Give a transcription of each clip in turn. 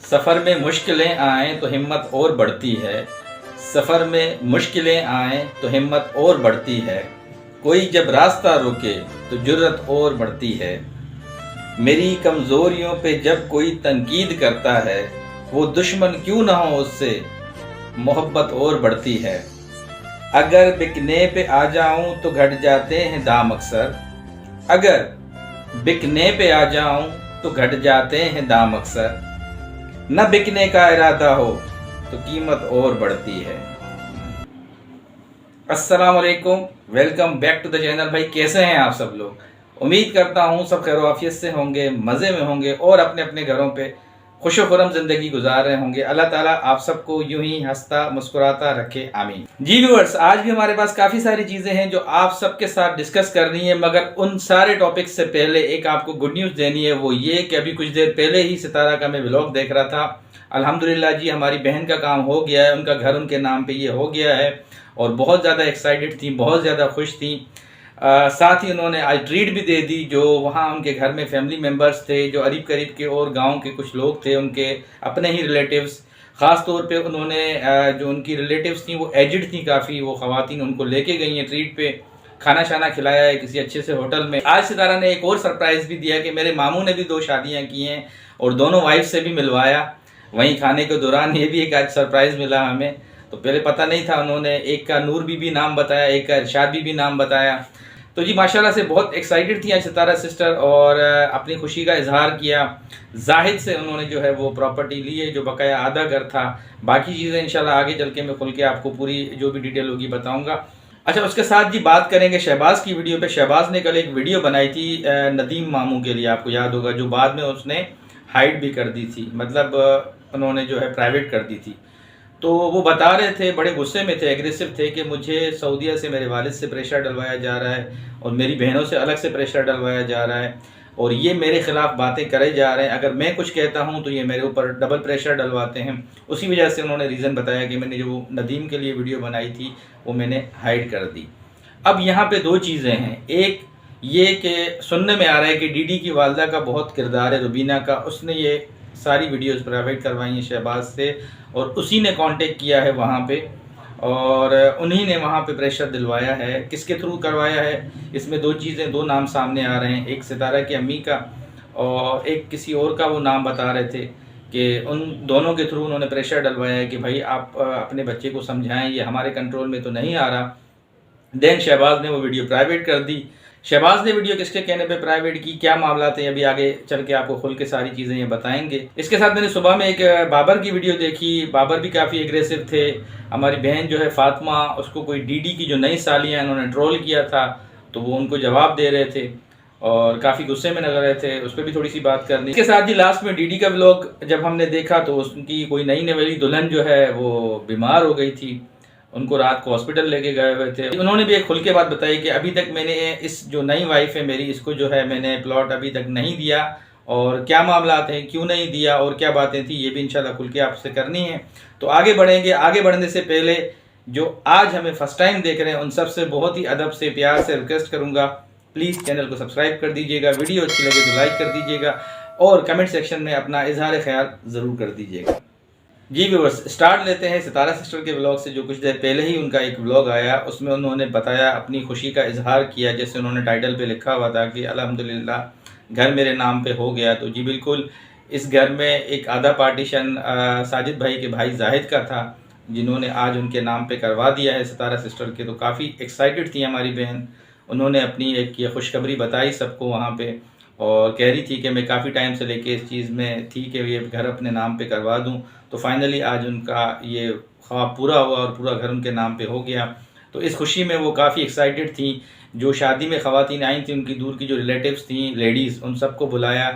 सफ़र में मुश्किलें आएँ तो हिम्मत और बढ़ती है। सफ़र में मुश्किलें आएँ तो हिम्मत और बढ़ती है। कोई जब रास्ता रोके तो जुर्रत और बढ़ती है। मेरी कमज़ोरियों पे जब कोई तनकीद करता है, वो दुश्मन क्यों ना हो उससे मोहब्बत और बढ़ती है। अगर बिकने पे आ जाऊं तो घट जाते हैं दाम अक्सर। अगर बिकने पे आ जाऊं तो घट जाते हैं दाम अक्सर। न बिकने का इरादा हो तो कीमत और बढ़ती है। अस्सलाम वालेकुम, welcome back to the channel. भाई कैसे हैं आप सब लोग? उम्मीद करता हूँ सब खैर आफियत से होंगे, मज़े में होंगे और अपने अपने घरों पे खुश खुरम ज़िंदगी गुजार रहे होंगे। अल्लाह ताला आप सबको यूं ही हंसता मुस्कुराता रखे, आमीन। जी व्यूअर्स, आज भी हमारे पास काफ़ी सारी चीज़ें हैं जो आप सबके साथ डिस्कस करनी है, मगर उन सारे टॉपिक्स से पहले एक आपको गुड न्यूज़ देनी है। वो ये कि अभी कुछ देर पहले ही सितारा का मैं व्लॉग देख रहा था। अल्हम्दुलिल्लाह जी, हमारी बहन का काम हो गया है, उनका घर उनके नाम पे ये हो गया है और बहुत ज़्यादा एक्साइटेड थी, बहुत ज़्यादा खुश थी। साथ ही उन्होंने आज ट्रीट भी दे दी। जो वहाँ उनके घर में फैमिली मेम्बर्स थे, जो करीब करीब के और गांव के कुछ लोग थे, उनके अपने ही रिलेटिव्स, ख़ास तौर पे उन्होंने जो उनकी रिलेटिव्स थी वो एजिड थी काफ़ी, वो ख़वातीन उनको लेके गई हैं ट्रीट पे, खाना शाना खिलाया है किसी अच्छे से होटल में। आज सितारा ने एक और सरप्राइज़ भी दिया कि मेरे मामू ने भी 2 शादियाँ की हैं और दोनों वाइफ से भी मिलवाया। वहीं खाने के दौरान ये भी एक आज सरप्राइज़ मिला हमें, तो पहले पता नहीं था। उन्होंने एक का नूर बीबी नाम बताया, एक का इरशाद बीबी नाम बताया। तो जी माशाल्लाह से बहुत एक्साइटेड थी आज सितारा सिस्टर और अपनी खुशी का इजहार किया। जाहिद से उन्होंने जो है वो प्रॉपर्टी ली है, जो बकाया आधा घर था। बाकी चीज़ें इंशाल्लाह आगे चल के मैं खुल के आपको पूरी जो भी डिटेल होगी बताऊंगा। अच्छा, उसके साथ जी बात करेंगे शहबाज की वीडियो पे। शहबाज ने कल एक वीडियो बनाई थी नदीम मामू के लिए, आपको याद होगा, जो बाद में उसने हाइड भी कर दी थी, मतलब उन्होंने जो है प्राइवेट कर दी थी। तो वो बता रहे थे, बड़े गुस्से में थे, एग्रेसिव थे कि मुझे सऊदीया से मेरे वालिद से प्रेशर डलवाया जा रहा है और मेरी बहनों से अलग से प्रेशर डलवाया जा रहा है और ये मेरे ख़िलाफ़ बातें करे जा रहे हैं। अगर मैं कुछ कहता हूँ तो ये मेरे ऊपर डबल प्रेशर डलवाते हैं। उसी वजह से उन्होंने रीज़न बताया कि मैंने जो नदीम के लिए वीडियो बनाई थी वो मैंने हाइड कर दी। अब यहाँ पे 2 चीज़ें हैं। एक ये कि सुनने में आ रहा है कि डीडी की वालदा का बहुत किरदार है, रुबीना का। उसने ये सारी वीडियोस प्राइवेट करवाई हैं शहबाज से और उसी ने कांटेक्ट किया है वहाँ पे और उन्हीं ने वहाँ पे प्रेशर दिलवाया है। किसके थ्रू करवाया है? इसमें 2 चीज़ें, 2 नाम सामने आ रहे हैं, एक सितारा की अम्मी का और एक किसी और का। वो नाम बता रहे थे कि उन दोनों के थ्रू उन्होंने प्रेशर डलवाया है कि भाई आप अपने बच्चे को समझाएं, ये हमारे कंट्रोल में तो नहीं आ रहा। देन शहबाज ने वो वीडियो प्राइवेट कर दी। शहबाज ने वीडियो किसके कहने पे प्राइवेट की, क्या मामला थे, अभी आगे चल के आपको खुल के सारी चीज़ें ये बताएंगे। इसके साथ मैंने सुबह में एक बाबर की वीडियो देखी। बाबर भी काफ़ी एग्रेसिव थे। हमारी बहन जो है फातिमा, उसको कोई डीडी की जो नई सालियाँ हैं उन्होंने ट्रोल किया था, तो वो उनको जवाब दे रहे थे और काफ़ी गुस्से में लग रहे थे। उस पर भी थोड़ी सी बात करनी। इसके साथ ही लास्ट में डीडी का व्लॉग जब हमने देखा तो उसकी कोई नई नवेली दुल्हन जो है वो बीमार हो गई थी, उनको रात को हॉस्पिटल लेके गए हुए थे। उन्होंने भी एक खुल के बात बताई कि अभी तक मैंने इस जो नई वाइफ है मेरी, इसको जो है मैंने प्लॉट अभी तक नहीं दिया और क्या मामला थे, क्यों नहीं दिया और क्या बातें थी, ये भी इंशाल्लाह खुल के आपसे करनी है। तो आगे बढ़ेंगे। आगे बढ़ने से पहले जो आज हमें फर्स्ट टाइम देख रहे हैं उन सबसे बहुत ही अदब से प्यार से रिक्वेस्ट करूँगा, प्लीज़ चैनल को सब्सक्राइब कर दीजिएगा, वीडियो अच्छी लगे तो लाइक कर दीजिएगा और कमेंट सेक्शन में अपना इजहार ख्याल ज़रूर कर दीजिएगा। जी व्यूअर्स, स्टार्ट लेते हैं सितारा सिस्टर के व्लॉग से। जो कुछ देर पहले ही उनका एक व्लॉग आया, उसमें उन्होंने बताया, अपनी खुशी का इजहार किया, जैसे उन्होंने टाइटल पे लिखा हुआ था कि अल्हम्दुलिल्लाह घर मेरे नाम पे हो गया। तो जी बिल्कुल, इस घर में एक आधा पार्टीशन साजिद भाई के भाई जाहिद का था, जिन्होंने आज उनके नाम पे करवा दिया है सितारा सिस्टर के। तो काफ़ी एक्साइटेड थी हमारी बहन। उन्होंने अपनी एक ये खुशखबरी बताई सबको वहाँ पे और कह रही थी कि मैं काफ़ी टाइम से लेके इस चीज़ में थी कि ये घर अपने नाम पे करवा दूं। तो फाइनली आज उनका ये ख्वाब पूरा हुआ और पूरा घर उनके नाम पे हो गया। तो इस खुशी में वो काफ़ी एक्साइटेड थी। जो शादी में ख़वातीन आई थी, उनकी दूर की जो रिलेटिव्स थी लेडीज़, उन सबको बुलाया।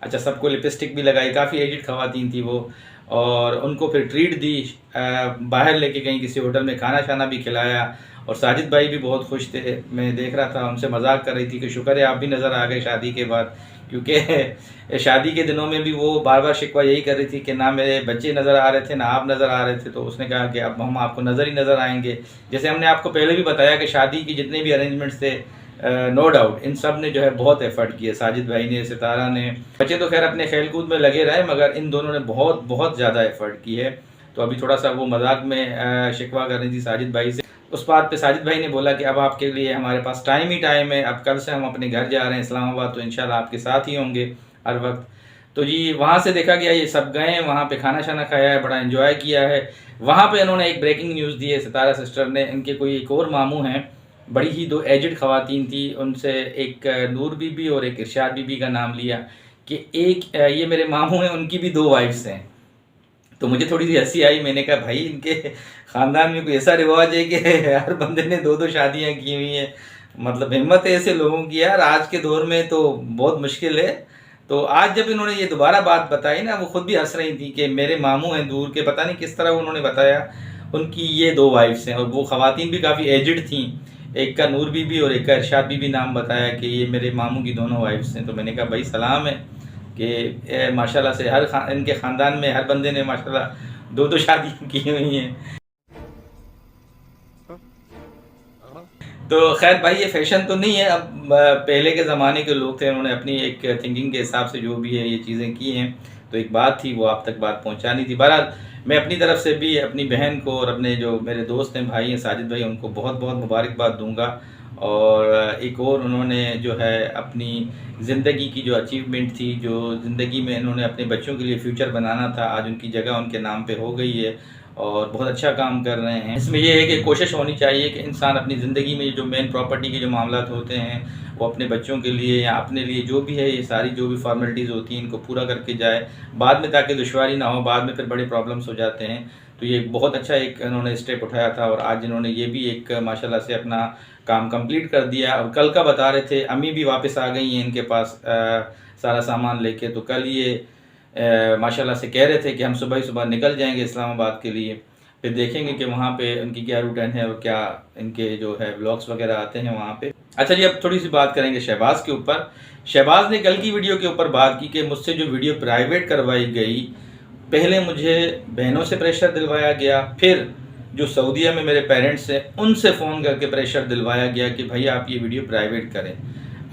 अच्छा, सबको लिपस्टिक भी लगाई, काफ़ी एजिड ख़वातीन थी वो, और उनको फिर ट्रीट दी, बाहर लेके गई किसी होटल में, खाना शाना भी खिलाया। और साजिद भाई भी बहुत खुश थे, मैं देख रहा था, उनसे मजाक कर रही थी कि शुक्र है आप भी नज़र आ गए शादी के बाद, क्योंकि शादी के दिनों में भी वो बार बार शिकवा यही कर रही थी कि ना मेरे बच्चे नज़र आ रहे थे ना आप नज़र आ रहे थे। तो उसने कहा कि अब हम आपको नज़र ही नज़र आएंगे। जैसे हमने आपको पहले भी बताया कि शादी की जितने भी अरेंजमेंट्स थे नो डाउट इन सब ने जो है बहुत एफर्ट किए, साजिद भाई ने, सितारा ने। बच्चे तो खैर अपने खेल कूद में लगे रहे, मगर इन दोनों ने बहुत बहुत ज़्यादा एफर्ट की है। तो अभी थोड़ा सा वो मजाक में शिकवा कर रही थी साजिद भाई से। उस बात पे साजिद भाई ने बोला कि अब आपके लिए हमारे पास टाइम ही टाइम है, अब कल से हम अपने घर जा रहे हैं इस्लामाबाद, तो इंशाल्लाह आपके साथ ही होंगे हर वक्त। तो जी वहाँ से देखा गया, ये सब गए, वहाँ पे खाना शाना खाया है, बड़ा एंजॉय किया है। वहाँ पे इन्होंने एक ब्रेकिंग न्यूज़ दी है सितारा सिस्टर ने, इनके कोई एक और मामू हैं, बड़ी ही दो एजड ख़वातीन थी, उनसे एक नूर बीबी और एक इरशाद बीबी का नाम लिया कि एक ये मेरे मामू हैं, उनकी भी 2 वाइफ्स हैं। तो मुझे थोड़ी सी हंसी आई, मैंने कहा भाई इनके ख़ानदान में कोई ऐसा रिवाज है कि हर बंदे ने 2-2 शादियाँ की हुई हैं, मतलब हिम्मत है ऐसे लोगों की यार, आज के दौर में तो बहुत मुश्किल है। तो आज जब इन्होंने ये दोबारा बात बताई ना, वो खुद भी हंस रही थी कि मेरे मामू हैं दूर के, पता नहीं किस तरह उन्होंने बताया, उनकी ये 2 वाइफ्स हैं और वो ख़वातीन भी काफ़ी एजड थी, एक का नूर बीबी और एक का इरशाद बीबी नाम बताया कि ये मेरे मामू की दोनों वाइफ्स हैं। तो मैंने कहा भाई सलाम है कि माशाल्लाह से इनके ख़ानदान में हर बंदे ने माशाल्लाह 2-2 शादी की हुई हैं। तो खैर भाई ये फैशन तो नहीं है, अब पहले के ज़माने के लोग थे, उन्होंने अपनी एक थिंकिंग के हिसाब से जो भी है ये चीज़ें की हैं, तो एक बात थी वो आप तक बात पहुंचानी थी। बहरहाल मैं अपनी तरफ से भी अपनी बहन को और अपने जो मेरे दोस्त हैं, भाई हैं साजिद भाई, उनको बहुत बहुत मुबारकबाद दूंगा। और एक और उन्होंने जो है अपनी ज़िंदगी की जो अचीवमेंट थी, जो ज़िंदगी में इन्होंने अपने बच्चों के लिए फ़्यूचर बनाना था, आज उनकी जगह उनके नाम पे हो गई है और बहुत अच्छा काम कर रहे हैं। इसमें यह है कि कोशिश होनी चाहिए कि इंसान अपनी ज़िंदगी में जो मेन प्रॉपर्टी के जो मामला होते हैं वो अपने बच्चों के लिए या अपने लिए जो भी है, ये सारी जो भी फॉर्मेलिटीज़ होती हैं इनको पूरा करके जाए बाद में, ताकि दुश्वारी ना हो, बाद में फिर बड़े प्रॉब्लम्स हो जाते हैं। तो ये बहुत अच्छा एक इन्होंने स्टेप उठाया था और आज इन्होंने ये भी एक माशाल्लाह से अपना काम कंप्लीट कर दिया। और कल का बता रहे थे, अम्मी भी वापस आ गई हैं इनके पास सारा सामान लेके। तो कल ये माशाल्लाह से कह रहे थे कि हम सुबह ही सुबह निकल जाएंगे इस्लामाबाद के लिए, फिर देखेंगे कि वहाँ पे उनकी क्या रूटीन है और क्या इनके जो है व्लॉग्स वगैरह आते हैं वहाँ पे। अच्छा जी, अब थोड़ी सी बात करेंगे शहबाज के ऊपर। शहबाज ने कल की वीडियो के ऊपर बात की कि मुझसे जो वीडियो प्राइवेट करवाई गई, पहले मुझे बहनों से प्रेशर दिलवाया गया, फिर जो सऊदीया में मेरे पेरेंट्स हैं उनसे फ़ोन करके प्रेशर दिलवाया गया कि भैया आप ये वीडियो प्राइवेट करें।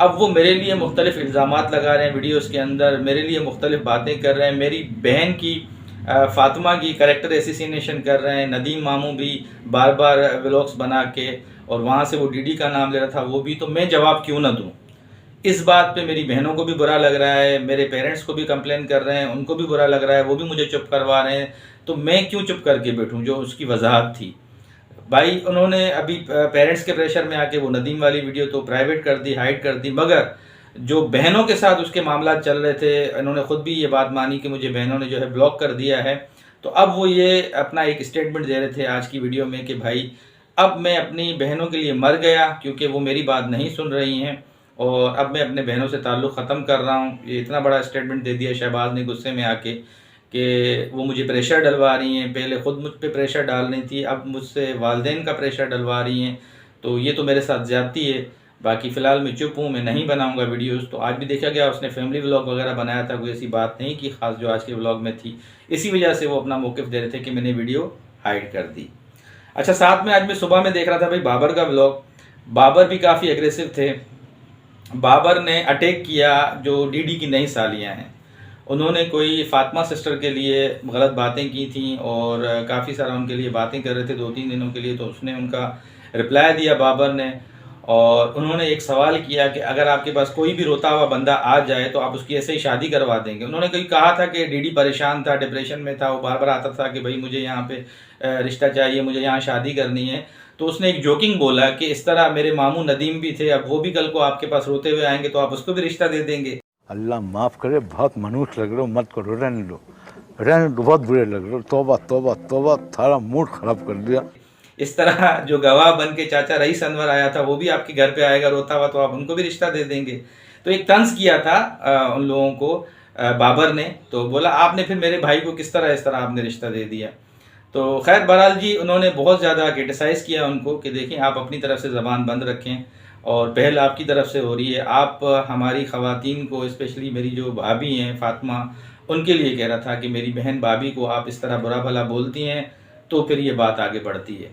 अब वो मेरे लिए मुख्तलिफ इल्ज़ामात लगा रहे हैं वीडियोस के अंदर, मेरे लिए मुख्तलिफ बातें कर रहे हैं, मेरी बहन की फ़ातिमा की कैरेक्टर एसिसिनेशन कर रहे हैं। नदीम मामू भी बार बार व्लॉग्स बना के और वहाँ से वो डीडी का नाम ले रहा था, वो भी, तो मैं जवाब क्यों ना दूँ। इस बात पे मेरी बहनों को भी बुरा लग रहा है, मेरे पेरेंट्स को भी कंप्लेन कर रहे हैं, उनको भी बुरा लग रहा है, वो भी मुझे चुप करवा रहे हैं। तो मैं क्यों चुप करके बैठूं, जो उसकी वजाहत थी। भाई उन्होंने अभी पेरेंट्स के प्रेशर में आके वो नदीम वाली वीडियो तो प्राइवेट कर दी, हाइड कर दी, मगर जो बहनों के साथ उसके मामला चल रहे थे, इन्होंने खुद भी ये बात मानी कि मुझे बहनों ने जो है ब्लॉक कर दिया है। तो अब वो ये अपना एक स्टेटमेंट दे रहे थे आज की वीडियो में कि भाई अब मैं अपनी बहनों के लिए मर गया, क्योंकि वो मेरी बात नहीं सुन रही हैं और अब मैं अपने बहनों से ताल्लुक़ ख़त्म कर रहा हूँ। ये इतना बड़ा स्टेटमेंट दे दिया शहबाज ने गुस्से में आके कि वो मुझे प्रेशर डलवा रही हैं, पहले ख़ुद मुझ पे प्रेशर डाल रही थी, अब मुझसे वालिदैन का प्रेशर डलवा रही हैं, तो ये तो मेरे साथ ज़्यादती है। बाकी फ़िलहाल मैं चुप हूँ, मैं नहीं बनाऊँगा वीडियोज़। तो आज भी देखा गया उसने फैमिली व्लॉग वगैरह बनाया था, कोई ऐसी बात नहीं की ख़ास जो आज के व्लॉग में थी, इसी वजह से वो अपना मौक़िफ़ दे रहे थे कि मैंने वीडियो हाइड कर दी। अच्छा, साथ में आज मैं सुबह में देख रहा था भाई बाबर का व्लॉग, बाबर भी काफ़ी एग्रेसिव थे। बाबर ने अटैक किया जो डीडी की नई सालियाँ हैं, उन्होंने कोई फ़ातिमा सिस्टर के लिए गलत बातें की थी और काफ़ी सारा उनके लिए बातें कर रहे थे 2-3 दिनों के लिए। तो उसने उनका रिप्लाई दिया बाबर ने, और उन्होंने एक सवाल किया कि अगर आपके पास कोई भी रोता हुआ बंदा आ जाए तो आप उसकी ऐसे ही शादी करवा देंगे। उन्होंने कहीं कहा था कि डीडी परेशान था, डिप्रेशन में था, वो बार बार आता था कि भाई मुझे यहाँ पे रिश्ता चाहिए, मुझे यहाँ शादी करनी है। तो उसने एक जोकिंग बोला कि इस तरह मेरे मामू नदीम भी थे, अब वो भी कल को आपके पास रोते हुए आएंगे तो आप उसको भी रिश्ता दे देंगे। अल्लाह माफ़ करे, बहुत मनुष्य लग रहे हो, मत करो, रहने दो, बहुत बुरे लग रहे हो। तौबा तौबा तौबा, थारा मूड ख़राब कर दिया। इस तरह जो गवाह बन के चाचा रईस अनवर आया था, वो भी आपके घर पे आएगा रोता हुआ, तो आप उनको भी रिश्ता दे देंगे। तो एक तंज किया था उन लोगों को बाबर ने, तो बोला आपने फिर मेरे भाई को किस तरह इस तरह आपने रिश्ता दे दिया। तो खैर बहरहाल जी, उन्होंने बहुत ज़्यादा क्रिटिसाइज़ किया उनको कि देखें आप अपनी तरफ से ज़बान बंद रखें और पहल आपकी तरफ से हो रही है। आप हमारी ख़वातीन को, स्पेशली मेरी जो भाभी हैं फ़ातिमा, उनके लिए कह रहा था कि मेरी बहन भाभी को आप इस तरह बुरा भला बोलती हैं तो फिर ये बात आगे बढ़ती है।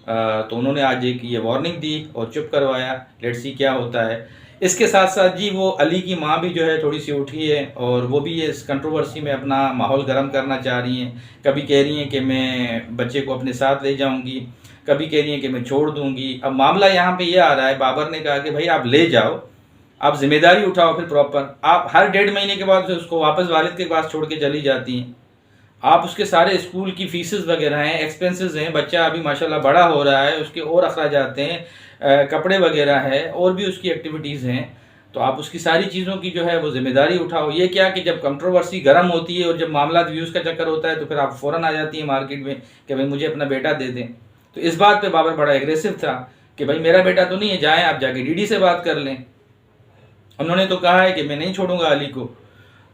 तो उन्होंने आज एक ये वार्निंग दी और चुप करवाया। लेट्स सी क्या होता है। इसके साथ साथ जी वो अली की माँ भी जो है थोड़ी सी उठी है और वो भी इस कंट्रोवर्सी में अपना माहौल गर्म करना चाह रही हैं। कभी कह रही हैं कि मैं बच्चे को अपने साथ ले जाऊंगी, कभी कह रही हैं कि मैं छोड़ दूंगी। अब मामला यहाँ पे ये आ रहा है, बाबर ने कहा कि भाई आप ले जाओ, आप जिम्मेदारी उठाओ फिर प्रॉपर। आप हर 1.5 महीने के बाद उसको वापस वालिद के पास छोड़ के चली जाती हैं। आप उसके सारे स्कूल की फीसेस वगैरह हैं, एक्सपेंसेस हैं, बच्चा अभी माशाल्लाह बड़ा हो रहा है, उसके और अखराजात हैं, कपड़े वगैरह है और भी उसकी एक्टिविटीज़ हैं। तो आप उसकी सारी चीज़ों की जो है वो जिम्मेदारी उठाओ। ये क्या कि जब कंट्रोवर्सी गर्म होती है और जब मामला व्यूज़ का चक्कर होता है तो फिर आप फ़ौरन आ जाती हैं मार्केट में कि भाई मुझे अपना बेटा दे दें। तो इस बात पे बाबर बड़ा एग्रेसिव था कि भाई मेरा बेटा तो नहीं है, जाएँ आप जाके डीडी से बात कर लें। उन्होंने तो कहा है कि मैं नहीं छोड़ूंगा अली को।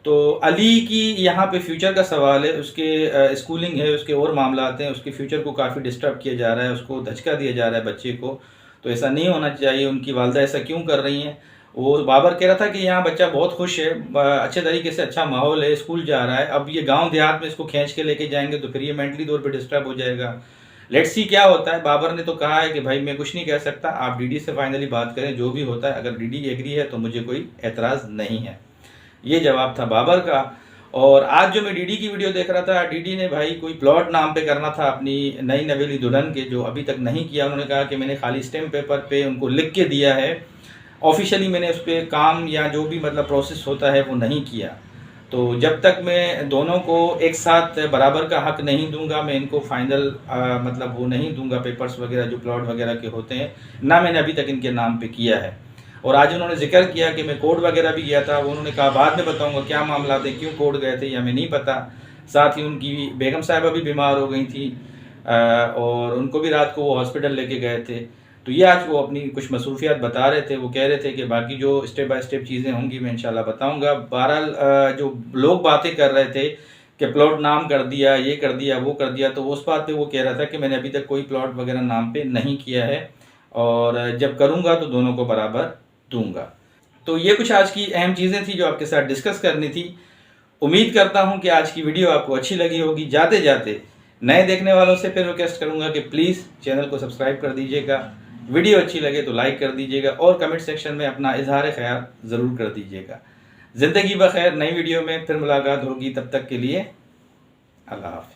तो अली की यहाँ पे फ्यूचर का सवाल है, उसके स्कूलिंग है, उसके और मामला हैं, उसके फ्यूचर को काफ़ी डिस्टर्ब किया जा रहा है, उसको धचका दिया जा रहा है बच्चे को। तो ऐसा नहीं होना चाहिए। उनकी वालदा ऐसा क्यों कर रही हैं? वो बाबर कह रहा था कि यहाँ बच्चा बहुत खुश है, अच्छे तरीके से अच्छा माहौल है, स्कूल जा रहा है। अब ये गांव देहात में इसको खींच के लेके जाएंगे तो फिर ये मेंटली तौर पे डिस्टर्ब हो जाएगा। लेट्स सी क्या होता है। बाबर ने तो कहा है कि भाई मैं कुछ नहीं कह सकता, आप डीडी से फाइनली बात करें, जो भी होता है। अगर डीडी एग्री है तो मुझे कोई एतराज़ नहीं है। ये जवाब था बाबर का। और आज जो मैं डीडी की वीडियो देख रहा था, डीडी ने भाई कोई प्लॉट नाम पे करना था अपनी नई नवेली दुल्हन के, जो अभी तक नहीं किया। उन्होंने कहा कि मैंने खाली स्टैम्प पेपर पे उनको लिख के दिया है, ऑफिशियली मैंने उस पर काम या जो भी मतलब प्रोसेस होता है वो नहीं किया। तो जब तक मैं दोनों को एक साथ बराबर का हक नहीं दूंगा, मैं इनको फाइनल मतलब वो नहीं दूंगा पेपर्स वगैरह जो प्लॉट वगैरह के होते हैं, ना मैंने अभी तक इनके नाम पे किया है। और आज उन्होंने जिक्र किया कि मैं कोर्ट वगैरह भी गया था। वो उन्होंने कहा बाद में बताऊंगा क्या मामला थे, क्यों कोर्ट गए थे, या हमें नहीं पता। साथ ही उनकी बेगम साहिबा भी बीमार हो गई थी और उनको भी रात को वो हॉस्पिटल लेके गए थे। तो ये आज वो अपनी कुछ मसरूफियात बता रहे थे। वो कह रहे थे कि बाकी जो स्टेप बाय स्टेप चीज़ें होंगी मैं इंशाल्लाह बताऊंगा। बहरहाल जो लोग बातें कर रहे थे कि प्लॉट नाम कर दिया, ये कर दिया, वो कर दिया, तो उस बात पे वो कह रहा था कि मैंने अभी तक कोई प्लॉट वगैरह नाम पे नहीं किया है और जब करूँगा तो दोनों को बराबर दूंगा। तो ये कुछ आज की अहम चीज़ें थी जो आपके साथ डिस्कस करनी थी। उम्मीद करता हूँ कि आज की वीडियो आपको अच्छी लगी होगी। जाते जाते नए देखने वालों से फिर रिक्वेस्ट करूँगा कि प्लीज़ चैनल को सब्सक्राइब कर दीजिएगा, वीडियो अच्छी लगे तो लाइक कर दीजिएगा और कमेंट सेक्शन में अपना इजहार ख्याल ज़रूर कर दीजिएगा। ज़िंदगी बखैर, नई वीडियो में फिर मुलाकात होगी। तब तक के लिए अल्लाह हाफ़िज़।